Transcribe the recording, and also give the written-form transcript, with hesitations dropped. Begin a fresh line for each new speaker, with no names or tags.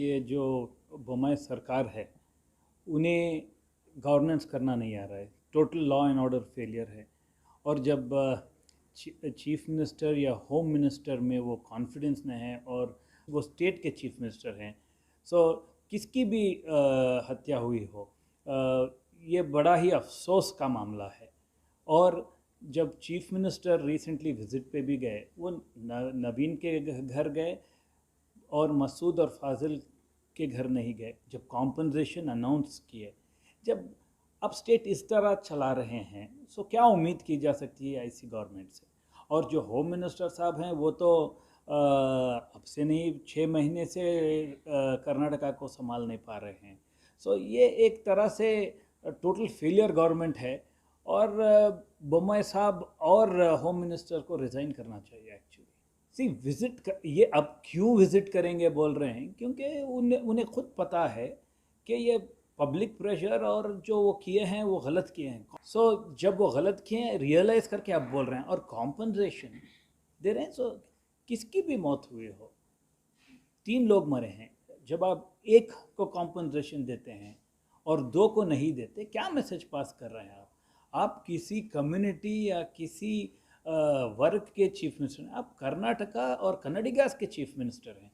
ये जो बोम्माई सरकार है उन्हें गवर्नेंस करना नहीं आ रहा है, total law and order failure है। और जब चीफ मिनिस्टर या होम मिनिस्टर में वो कॉन्फिडेंस में है और वो स्टेट के चीफ मिनिस्टर हैं, सो किसकी भी हत्या हुई हो, ये बड़ा ही अफसोस का मामला है। और जब चीफ मिनिस्टर रिसेंटली विज़िट पे भी गए, वो नवीन के घर गए और मसूद और फाजिल के घर नहीं गए। जब कॉम्पनसेशन अनाउंस किए, जब अब स्टेट इस तरह चला रहे हैं, सो क्या उम्मीद की जा सकती है ऐसी गवर्नमेंट से। और जो होम मिनिस्टर साहब हैं वो तो अब से नहीं 6 महीने से कर्नाटका को संभाल नहीं पा रहे हैं। सो ये एक तरह से टोटल फेलियर गवर्नमेंट है। और बोम्माई साहब और होम मिनिस्टर को रिज़ाइन करना चाहिए एक्चुअली। सी ये अब क्यों विज़िट करेंगे बोल रहे हैं, क्योंकि उन्हें खुद पता है कि ये पब्लिक प्रेशर और जो वो किए हैं वो गलत किए हैं। सो जब वो गलत किए हैं रियलाइज़ करके आप बोल रहे हैं और कॉम्पनसेशन दे रहे हैं। सो किसकी भी मौत हुई हो, 3 लोग मरे हैं, जब आप एक को कॉम्पनसेशन देते हैं और 2 को नहीं देते, क्या मैसेज पास कर रहे हैं आप किसी कम्युनिटी या किसी वर्ग के चीफ मिनिस्टर हैं। आप कर्नाटका और कन्नडिगास के चीफ मिनिस्टर हैं।